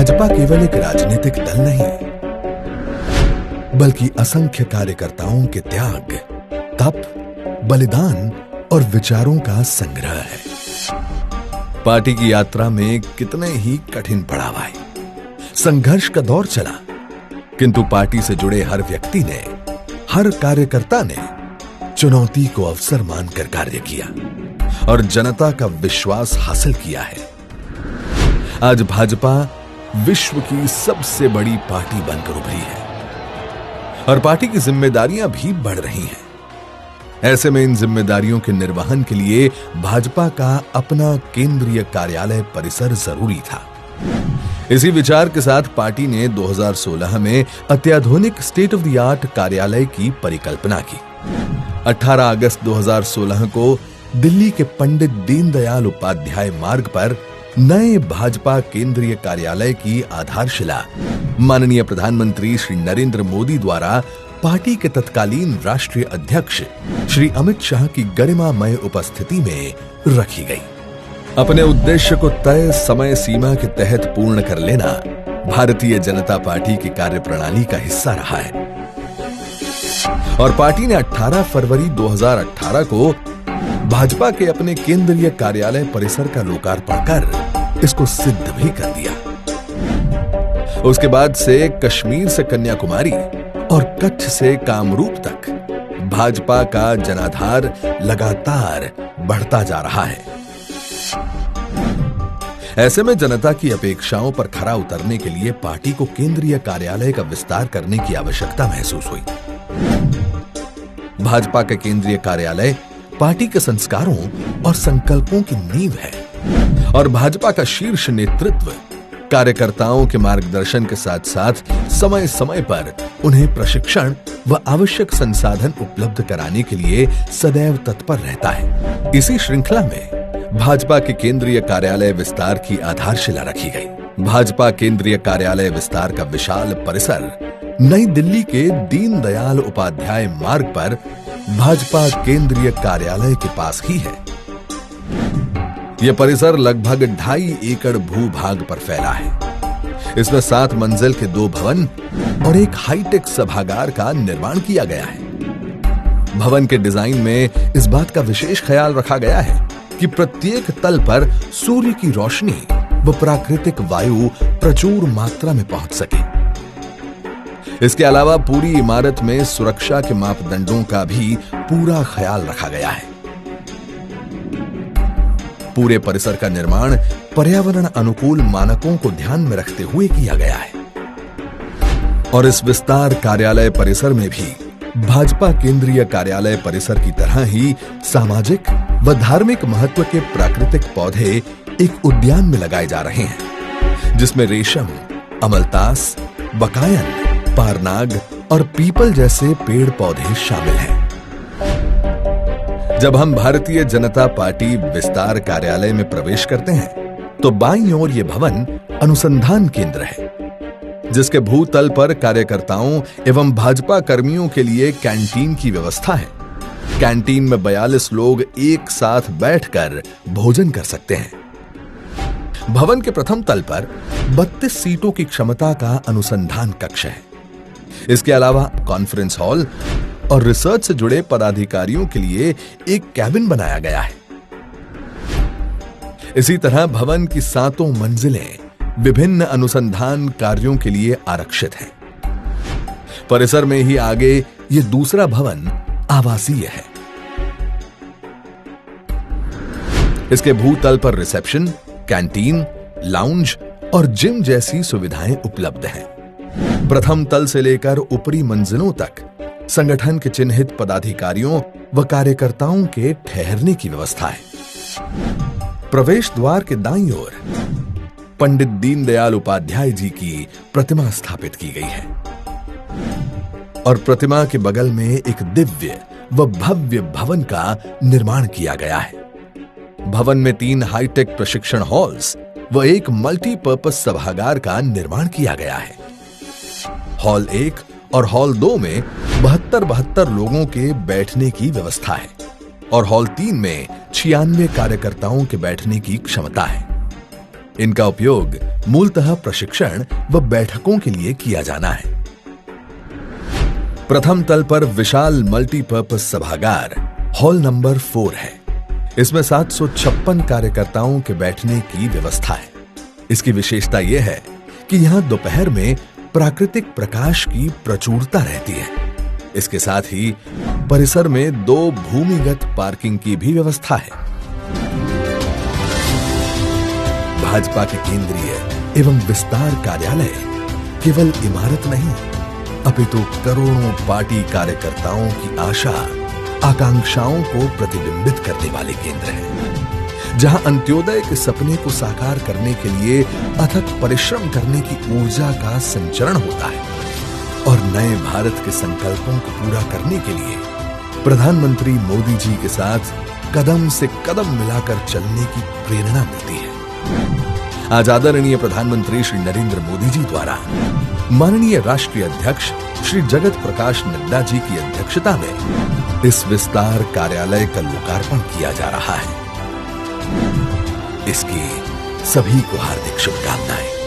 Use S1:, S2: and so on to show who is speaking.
S1: भाजपा केवल एक राजनीतिक दल नहीं, बल्कि असंख्य कार्यकर्ताओं के त्याग, तप, बलिदान और विचारों का संग्रह है। पार्टी की यात्रा में कितने ही कठिन पड़ाव आए, संघर्ष का दौर चला, किंतु पार्टी से जुड़े हर व्यक्ति ने, हर कार्यकर्ता ने चुनौती को अवसर मानकर कार्य किया और जनता का विश्वास हासिल किया है। आज भाजपा विश्व की सबसे बड़ी पार्टी बनकर उभरी है और पार्टी की जिम्मेदारियां भी बढ़ रही हैं। ऐसे में इन जिम्मेदारियों के निर्वहन के लिए भाजपा का अपना केंद्रीय कार्यालय परिसर जरूरी था। इसी विचार के साथ पार्टी ने 2016 में अत्याधुनिक स्टेट ऑफ द आर्ट कार्यालय की परिकल्पना की। 18 अगस्त 2016 को दिल्ली के पंडित दीनदयाल उपाध्याय मार्ग पर नए भाजपा केंद्रीय कार्यालय की आधारशिला माननीय प्रधानमंत्री श्री नरेंद्र मोदी द्वारा पार्टी के तत्कालीन राष्ट्रीय अध्यक्ष श्री अमित शाह की गरिमामय उपस्थिति में रखी गई। अपने उद्देश्य को तय समय सीमा के तहत पूर्ण कर लेना भारतीय जनता पार्टी की कार्यप्रणाली का हिस्सा रहा है और पार्टी ने 18 फरवरी 2018 को भाजपा के अपने केंद्रीय कार्यालय परिसर का लोकार्पण कर इसको सिद्ध भी कर दिया। उसके बाद से कश्मीर से कन्याकुमारी और कच्छ से कामरूप तक भाजपा का जनाधार लगातार बढ़ता जा रहा है। ऐसे में जनता की अपेक्षाओं पर खरा उतरने के लिए पार्टी को केंद्रीय कार्यालय का विस्तार करने की आवश्यकता महसूस हुई। भाजपा का केंद्रीय कार्यालय पार्टी के संस्कारों और संकल्पों की नींव है और भाजपा का शीर्ष नेतृत्व कार्यकर्ताओं के मार्गदर्शन के साथ साथ समय समय पर उन्हें प्रशिक्षण व आवश्यक संसाधन उपलब्ध कराने के लिए सदैव तत्पर रहता है। इसी श्रृंखला में भाजपा के केंद्रीय कार्यालय विस्तार की आधारशिला रखी गई। भाजपा केंद्रीय कार्यालय विस्तार का विशाल परिसर नई दिल्ली के दीनदयाल उपाध्याय मार्ग पर भाजपा केंद्रीय कार्यालय के पास ही है। यह परिसर लगभग 2.5 एकड़ भूभाग पर फैला है। इसमें 7 मंजिल के 2 भवन और एक हाईटेक सभागार का निर्माण किया गया है। भवन के डिजाइन में इस बात का विशेष ख्याल रखा गया है कि प्रत्येक तल पर सूर्य की रोशनी व प्राकृतिक वायु प्रचुर मात्रा में पहुंच सके। इसके अलावा पूरी इमारत में सुरक्षा के मापदंडों का भी पूरा ख्याल रखा गया है। पूरे परिसर का निर्माण पर्यावरण अनुकूल मानकों को ध्यान में रखते हुए किया गया है और इस विस्तार कार्यालय परिसर में भी भाजपा केंद्रीय कार्यालय परिसर की तरह ही सामाजिक व धार्मिक महत्व के प्राकृतिक पौधे एक उद्यान में लगाए जा रहे हैं, जिसमें रेशम, अमलतास, बकायन, पारनाग और पीपल जैसे पेड़ पौधे शामिल हैं। जब हम भारतीय जनता पार्टी विस्तार कार्यालय में प्रवेश करते हैं तो बाईं ओर यह भवन अनुसंधान केंद्र है, जिसके भूतल पर कार्यकर्ताओं एवं भाजपा कर्मियों के लिए कैंटीन की व्यवस्था है। कैंटीन में 42 लोग एक साथ बैठकर भोजन कर सकते हैं। भवन के प्रथम तल पर 32 सीटों की क्षमता का अनुसंधान कक्ष है। इसके अलावा कॉन्फ्रेंस हॉल और रिसर्च से जुड़े पदाधिकारियों के लिए एक कैबिन बनाया गया है। इसी तरह भवन की 7 मंजिलें विभिन्न अनुसंधान कार्यों के लिए आरक्षित हैं। परिसर में ही आगे ये दूसरा भवन आवासीय है। इसके भूतल पर रिसेप्शन, कैंटीन, लाउंज और जिम जैसी सुविधाएं उपलब्ध हैं। प्रथम तल से लेकर ऊपरी मंजिलों तक संगठन के चिन्हित पदाधिकारियों व कार्यकर्ताओं के ठहरने की व्यवस्था है। प्रवेश द्वार के दाईं ओर पंडित दीनदयाल उपाध्याय जी की प्रतिमा स्थापित की गई है और प्रतिमा के बगल में एक दिव्य व भव्य भवन का निर्माण किया गया है। भवन में 3 हाईटेक प्रशिक्षण हॉल्स व एक मल्टीपर्पज सभागार का निर्माण किया गया है। हॉल 1 और हॉल 2 में 72 लोगों के बैठने की व्यवस्था है और हॉल 3 में 96 कार्यकर्ताओं के बैठने की क्षमता है। इनका उपयोग मूलतः प्रशिक्षण व बैठकों के लिए किया जाना है। प्रथम तल पर विशाल मल्टीपर्पज सभागार हॉल नंबर 4 है। इसमें 756 कार्यकर्ताओं के बैठने की व्यवस्था है। इसकी विशेषता यह है कि यहां दोपहर में प्राकृतिक प्रकाश की प्रचुरता रहती है। इसके साथ ही परिसर में 2 भूमिगत पार्किंग की भी व्यवस्था है। भाजपा के केंद्रीय एवं विस्तार कार्यालय केवल इमारत नहीं, अपितु करोड़ों पार्टी कार्यकर्ताओं की आशा आकांक्षाओं को प्रतिबिंबित करने वाले केंद्र है, जहां अंत्योदय के सपने को साकार करने के लिए अथक परिश्रम करने की ऊर्जा का संचरण होता है और नए भारत के संकल्पों को पूरा करने के लिए प्रधानमंत्री मोदी जी के साथ कदम से कदम मिलाकर चलने की प्रेरणा मिलती है। आज आदरणीय प्रधानमंत्री श्री नरेंद्र मोदी जी द्वारा माननीय राष्ट्रीय अध्यक्ष श्री जगत प्रकाश नड्डा जी की अध्यक्षता में इस विस्तार कार्यालय का लोकार्पण किया जा रहा है। इसकी सभी को हार्दिक शुभकामनाएं।